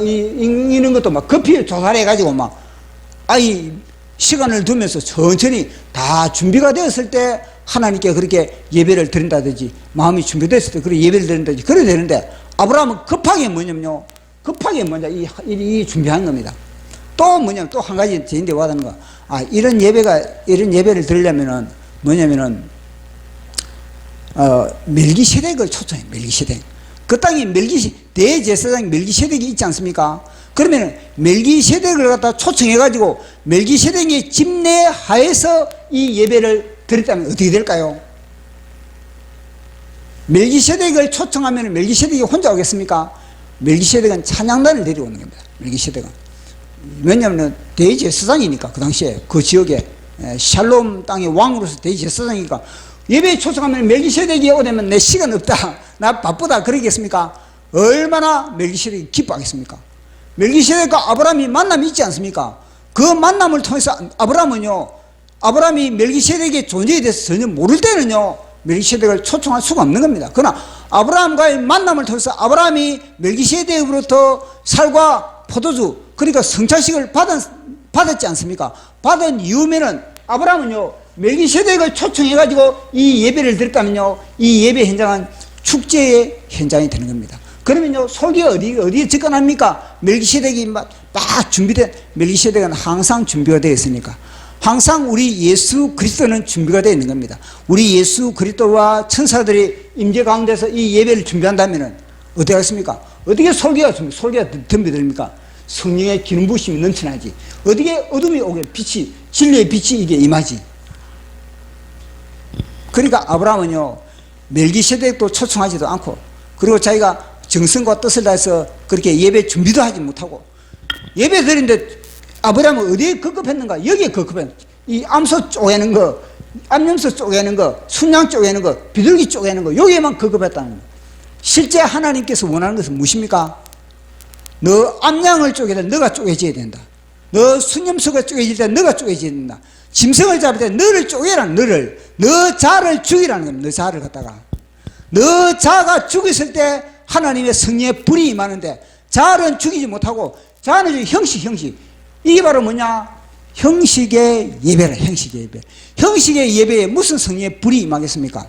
Speaker 1: 이런 것도 막 급히 조사를 해가지고 막, 시간을 두면서 천천히 다 준비가 되었을 때 하나님께 그렇게 예배를 드린다든지, 마음이 준비됐을 때 그렇게 예배를 드린다든지, 그래야 되는데, 아브라함은 급하게 뭐냐면요, 급하게 먼저 이 준비한 겁니다. 또 뭐냐면 또 한 가지 저인데 와닿는 거. 이런 예배를 드리려면은 뭐냐면은, 멜기세덱을 초청해, 멜기세덱. 그 땅에 대제사장 멜기세덱이 있지 않습니까? 그러면은 멜기세덱을 갖다 초청해가지고 멜기세덱의 집례하에서 이 예배를 드렸다면 어떻게 될까요? 멜기세덱을 초청하면 멜기세덱이 혼자 오겠습니까? 멜기세덱은 찬양단을 데리고 오는 겁니다. 멜기세덱은. 왜냐하면 대제사장이니까, 그 당시에 그 지역에 샬롬 땅의 왕으로서 대제사장이니까, 예배에 초청하면 멜기세덱이 오되면 내 시간 없다, 나 바쁘다 그러겠습니까? 얼마나 멜기세덱이 기뻐하겠습니까? 멜기세덱과 아브라함이 만남이 있지 않습니까? 그 만남을 통해서 아브라함이 멜기세덱의 존재에 대해서 전혀 모를 때는요, 멜기세덱을 초청할 수가 없는 겁니다. 그러나 아브라함과의 만남을 통해서 아브라함이 멜기세덱으로부터 쌀과 포도주, 그러니까 성찬식을 받았지 않습니까? 받은 이후면은 아브라함은요, 멜기세덱을 초청해가지고 이 예배를 드렸다면요, 이 예배 현장은 축제의 현장이 되는 겁니다. 그러면요, 설교가 어디에 접근합니까? 멜기세덱이 막 준비된, 멜기세덱은 항상 준비가 되어 있으니까. 항상 우리 예수 그리스도는 준비가 되어 있는 겁니다. 우리 예수 그리스도와 천사들이 임재 가운데서 이 예배를 준비한다면은 어떻게 하겠습니까? 어떻게 설교가 덤벼듭니까? 성령의 기름 부심이 넘쳐나지. 어떻게 어둠이 오게 진리의 빛이 이게 임하지. 그러니까 아브라함은요, 멜기세덱도 초청하지도 않고, 그리고 자기가 정성과 뜻을 다해서 그렇게 예배 준비도 하지 못하고, 예배 드리는데 아브라함은 어디에 급급했는가? 여기에 급급했는가? 이 암소 쪼개는 거, 암염소 쪼개는 거, 순양 쪼개는 거, 비둘기 쪼개는 거, 여기에만 급급했다는 거예요. 실제 하나님께서 원하는 것은 무엇입니까? 너 암양을 쪼개야 돼. 너가 쪼개져야 된다. 너 순염소가 쪼개질 때 너가 쪼개져야 된다. 짐승을 잡을 때 너를 쪼개라. 너를. 너 자를 죽이라는 겁니다. 너 자를 갖다가. 너 자가 죽였을 때 하나님의 성령의 불이 임하는데, 자는 죽이지 못하고 자는 형식. 이게 바로 뭐냐? 형식의 예배라. 형식의 예배. 형식의 예배에 무슨 성령의 불이 임하겠습니까?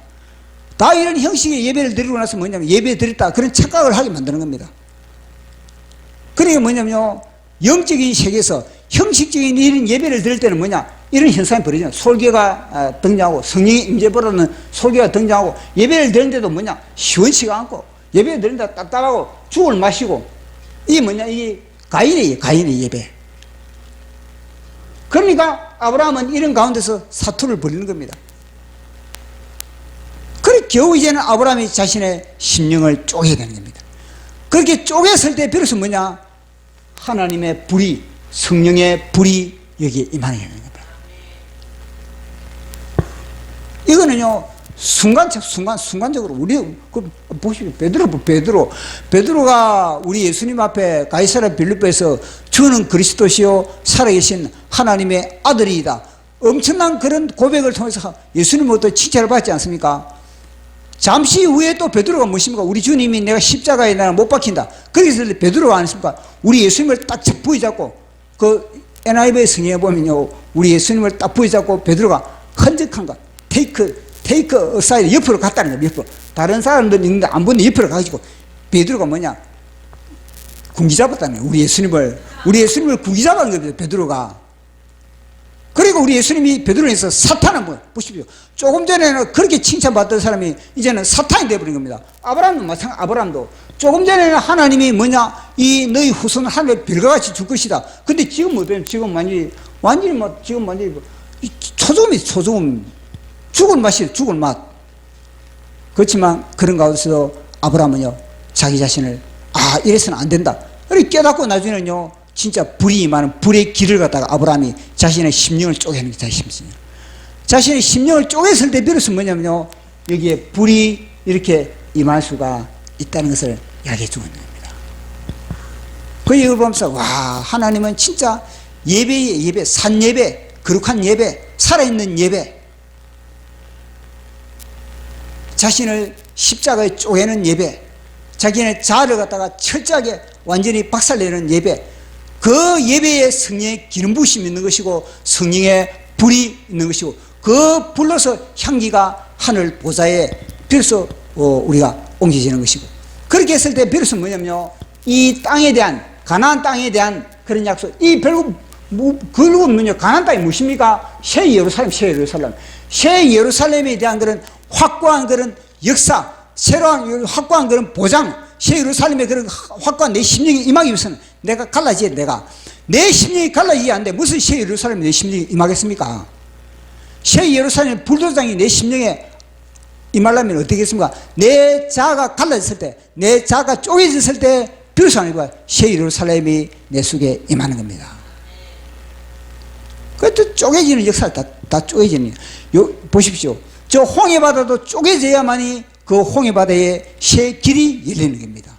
Speaker 1: 다 이런 형식의 예배를 드리고 나서 뭐냐면, 예배 드렸다 그런 착각을 하게 만드는 겁니다. 그러니까 뭐냐면요, 영적인 세계에서 형식적인 이런 예배를 드릴 때는 뭐냐, 이런 현상이 벌어져요. 솔개가 등장하고, 성령의 임재보다는 솔개가 등장하고, 예배를 드리는데도 뭐냐, 시원치가 않고, 예배를 드리는데 딱딱하고 죽을 마시고, 이게 뭐냐, 이게 가인의 예배. 그러니까 아브라함은 이런 가운데서 사투를 벌이는 겁니다. 그래 겨우 이제는 아브라함이 자신의 심령을 쪼개야 되는 겁니다. 그렇게 쪼개었을 때 비로소 뭐냐, 하나님의 불이, 성령의 불이 여기에 임하는 겁니다. 이거는요, 순간적으로 우리 보시오. 베드로가 우리 예수님 앞에 가이사랴 빌립보에서 주는 그리스도시요 살아계신 하나님의 아들이다, 엄청난 그런 고백을 통해서 예수님으로부터 칭찬을 받지 않습니까? 잠시 후에 또 베드로가 무엇입니까? 우리 주님이 내가 십자가에 나를 못 박힌다. 그래서 베드로가 아니십니까? 우리 예수님을 딱 부여잡고, 그 NIV 성경에 보면요, 우리 예수님을 딱 부여잡고 베드로가 흔적한 것, 테이크 사이드 옆으로 갔다는 거예요. 옆으로. 다른 사람들은 있는데 안 보는데 옆으로 가가지고, 베드로가 뭐냐, 군기 잡았다는 거예요. 우리 예수님을 군기 잡은 거예요, 베드로가. 그리고 우리 예수님이 베드로에서 사탄은 뭐 보십시오. 조금 전에는 그렇게 칭찬받던 사람이 이제는 사탄이 되어버린 겁니다. 아브라함도 마찬가지. 아브라함도 조금 전에는 하나님이 뭐냐, 이 너희 후손은 하늘에 별과 같이 줄 것이다. 근데 지금 뭐든 지금 완전히 뭐 지금 완전히 뭐 초조음 죽을 맛이에요. 죽을 맛. 그렇지만 그런 가운데서 아브라함은요, 자기 자신을 이래서는 안 된다. 그렇게 깨닫고 나중에는요, 진짜 불이 임하는 불의 길을 갖다가 아브라함이 자신의 심령을 쪼개는 게 자신의 심령을 쪼개었을 때 비로소 뭐냐면요, 여기에 불이 이렇게 임할 수가 있다는 것을 이야기해 주고 있는 겁니다. 그 얘기를 보면서 하나님은 진짜 예배의 예배, 산 예배, 거룩한 예배, 살아있는 예배, 자신을 십자가에 쪼개는 예배, 자기의 자아를 갖다가 철저하게 완전히 박살내는 예배, 그 예배에 성령의 기름 부으심이 있는 것이고, 성령의 불이 있는 것이고, 그 불로서 향기가 하늘 보좌에 비로소 우리가 옮겨지는 것이고, 그렇게 했을 때 비로소 뭐냐면요, 이 땅에 대한, 가나안 땅에 대한 그런 약속, 이 결국 뭐냐, 가나안 땅이 무엇입니까? 새 예루살렘에 대한 그런 확고한 그런 역사, 새로운 확고한 그런 보장, 새 예루살렘의 그런 확고한 내 심령이 임하기 위해서는 내가 갈라져야 돼. 내 심령이 갈라지지 않는데 무슨 새 예루살렘에 내 심령이 임하겠습니까? 새 예루살렘 불도장이 내 심령에 임하려면 어떻게 했습니까? 내 자아가 갈라졌을 때, 내 자아가 쪼개졌을 때 비로소 아니고 새 예루살렘이 내 속에 임하는 겁니다. 그것도 쪼개지는 역사, 다 쪼개지는. 보십시오. 저 홍해바다도 쪼개져야만이 그 홍해바다에 새 길이 열리는 겁니다.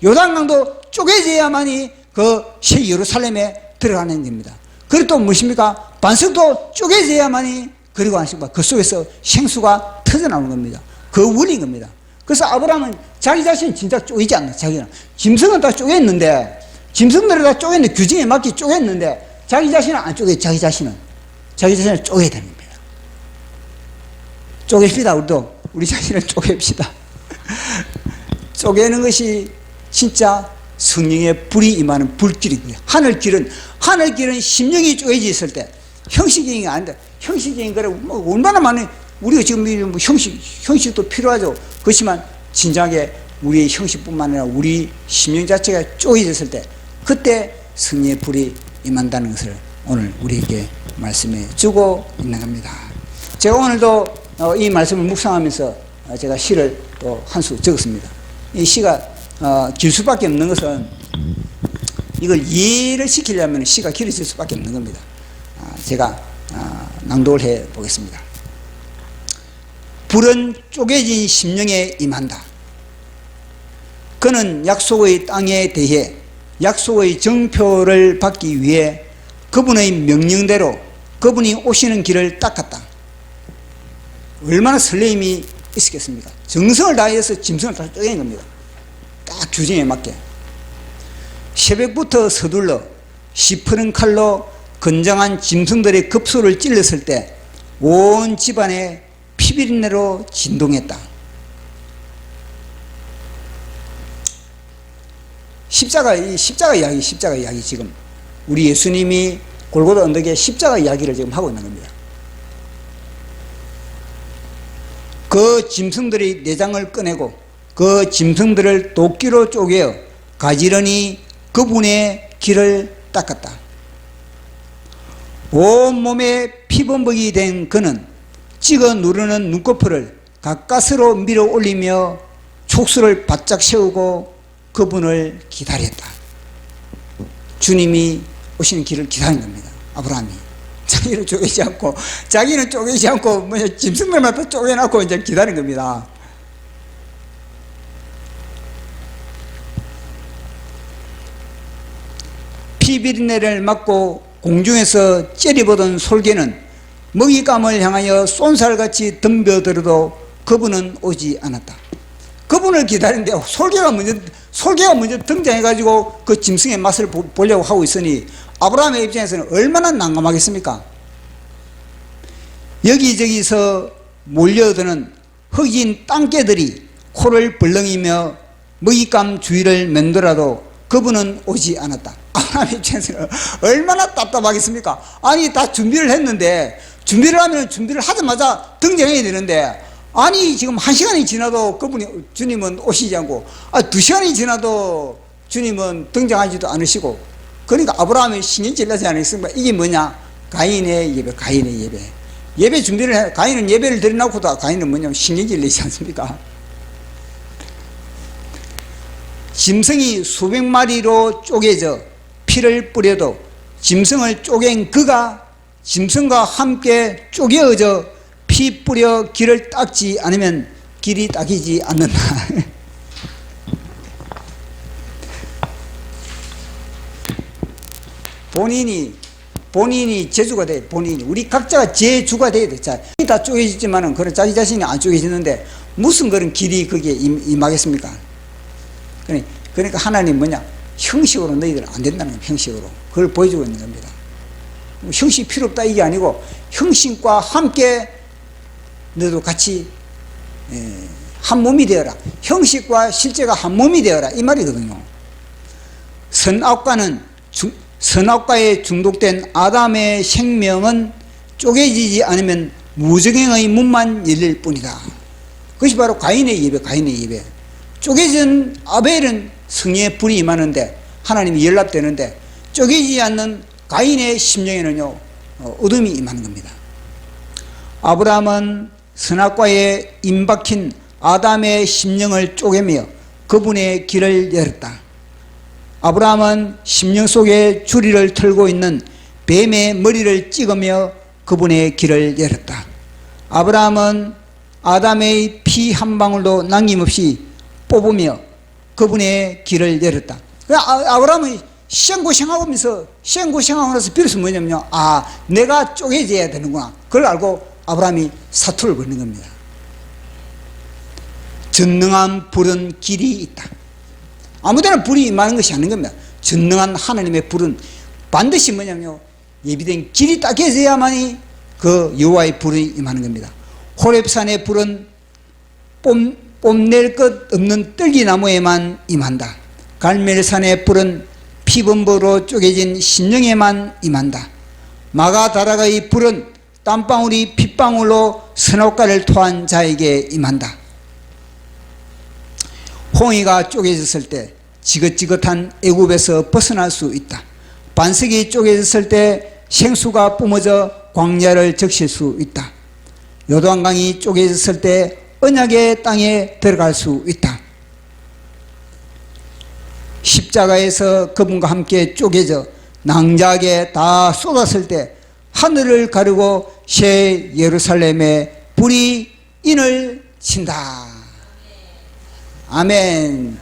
Speaker 1: 요단강도 쪼개져야만이 그 새 예루살렘에 들어가는 겁니다. 그리고 또 무엇입니까? 반석도 쪼개져야만이, 그리고 아십니까? 그 속에서 생수가 터져나오는 겁니다. 그 원리인 겁니다. 그래서 아브라함은 자기 자신은 진짜 쪼개지 않나, 자기는. 짐승은 다 쪼갰는데, 짐승들을 다 쪼갰는데, 규정에 맞게 쪼갰는데, 자기 자신은 안 쪼개, 자기 자신을 쪼개야 되는 겁니다. 쪼갭시다. 우리 자신을 쪼갭시다. 쪼개는 것이 진짜 성령의 불이 임하는 불길이고요. 하늘길은 심령이 쪼개져 있을 때, 형식적인 게 아닌데, 형식적인 거를 뭐 얼마나 많은, 우리가 지금 뭐 형식도 필요하죠. 그렇지만 진작에 우리의 형식뿐만 아니라 우리 심령 자체가 쪼개졌을 때, 그때 성령의 불이 임한다는 것을 오늘 우리에게 말씀해 주고 있는 겁니다. 제가 오늘도 이 말씀을 묵상하면서 제가 시를 또 한 수 적었습니다. 이 시가 길 수밖에 없는 것은 이걸 이해를 시키려면 시가 길어질 수밖에 없는 겁니다. 제가 낭독을 해 보겠습니다. 불은 쪼개진 심령에 임한다. 그는 약속의 땅에 대해 약속의 정표를 받기 위해 그분의 명령대로 그분이 오시는 길을 닦았다. 얼마나 설레임이 있었겠습니까? 정성을 다해서 짐승을 다 쪼개는 겁니다. 딱 규정에 맞게. 새벽부터 서둘러 시퍼런 칼로 건장한 짐승들의 급소를 찔렀을 때 온 집안에 피비린내로 진동했다. 십자가 이야기 지금 우리 예수님이 골고다 언덕에 십자가 이야기를 지금 하고 있는 겁니다. 그 짐승들이 내장을 꺼내고 그 짐승들을 도끼로 쪼개어 가지런히 그분의 길을 닦았다. 온몸에 피범벅이 된 그는 찍어 누르는 눈꺼풀을 가까스로 밀어 올리며 촉수를 바짝 세우고 그분을 기다렸다. 주님이 오시는 길을 기다린 겁니다. 아브라함이 자기는 쪼개지 않고 짐승들마다 쪼개놓고 이제 기다린 겁니다. 피비린내를 맡고 공중에서 째려보던 솔개는 먹잇감을 향하여 쏜살같이 덤벼들어도 그분은 오지 않았다. 그분을 기다리는데 솔개가 먼저 등장해가지고 그 짐승의 맛을 보려고 하고 있으니 아브라함의 입장에서는 얼마나 난감하겠습니까? 여기저기서 몰려드는 흑인 땅개들이 코를 벌렁이며 먹잇감 주위를 맴돌아도 그분은 오지 않았다. 아브라함의 입장에서는 얼마나 답답하겠습니까? 아니 다 준비를 했는데 준비를 하면 준비를 하자마자 등장해야 되는데 아니 지금 1시간이 지나도 주님은 오시지 않고 2시간이 지나도 주님은 등장하지도 않으시고 그러니까 아브라함이 신경질 나지 않았습니까? 이게 뭐냐? 가인의 예배 준비를 해. 가인은 예배를 드려놓고도 가인은 뭐냐면 신경질 내지 않습니까? 짐승이 수백 마리로 쪼개져 피를 뿌려도 짐승을 쪼갠 그가 짐승과 함께 쪼개어져 피 뿌려 길을 닦지 않으면 길이 닦이지 않는다. 본인이 제주가 돼. 우리 각자가 제주가 돼야 돼. 자, 다 쪼개지지만은 그런 자기 자신이 안 쪼개지는데 무슨 그런 길이 거기에 임하겠습니까? 그러니까 하나님 뭐냐? 형식으로 너희들은 안 된다는 거예요. 형식으로. 그걸 보여주고 있는 겁니다. 형식 필요 없다 이게 아니고 형식과 함께 너도 같이 한 몸이 되어라. 형식과 실제가 한 몸이 되어라 이 말이거든요. 선악과에 중독된 아담의 생명은 쪼개지지 않으면 무저갱의 문만 열릴 뿐이다. 그것이 바로 가인의 예배. 쪼개진 아벨은 성령의 불이 임하는데 하나님이 연락되는데 쪼개지지 않는 가인의 심령에는요 어둠이 임하는 겁니다. 아브라함은 선악과에 임박힌 아담의 심령을 쪼개며 그분의 길을 열었다. 아브라함은 심령 속에 주리를 털고 있는 뱀의 머리를 찍으며 그분의 길을 열었다. 아브라함은 아담의 피 한 방울도 남김없이 뽑으며 그분의 길을 열었다. 아브라함은 시행고생하고 나서 비로소 뭐냐면요. 내가 쪼개져야 되는구나. 그걸 알고 아브라함이 사투를 벌이는 겁니다. 전능한 불은 길이 있다. 아무데나 불이 임하는 것이 아닌 겁니다. 전능한 하나님의 불은 반드시 뭐냐면요. 예비된 길이 닦여져야만이 그 여호와의 불이 임하는 겁니다. 호렙산의 불은 뽐낼 것 없는 뜰기나무에만 임한다. 갈멜산의 불은 피범벅으로 쪼개진 심령에만 임한다. 마가다락의 불은 땀방울이 핏방울로 선악과를 토한 자에게 임한다. 홍이가 쪼개졌을 때 지긋지긋한 애굽에서 벗어날 수 있다. 반석이 쪼개졌을 때 생수가 뿜어져 광야를 적실 수 있다. 요단강이 쪼개졌을 때 언약의 땅에 들어갈 수 있다. 십자가에서 그분과 함께 쪼개져 낭자하게 다 쏟았을 때 하늘을 가르고 새 예루살렘에 불이 인을 친다. 아멘.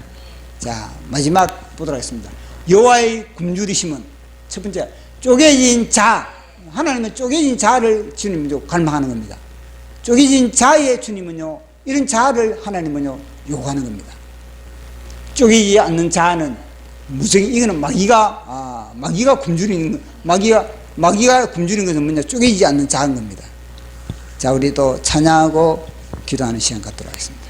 Speaker 1: 자, 마지막 보도록 하겠습니다. 여호와의 굶주리심은 첫 번째, 쪼개진 자. 하나님은 쪼개진 자를 주님도 갈망하는 겁니다. 쪼개진 자의 주님은요, 이런 자를 하나님은요 요구하는 겁니다. 쪼개지 않는 자는 무정히, 이거는 마귀가 굶주리는, 마귀가 굶주리는 것은 뭐냐, 쪼개지지 않는 자인 겁니다. 자, 우리 또 찬양하고 기도하는 시간 갖도록 하겠습니다.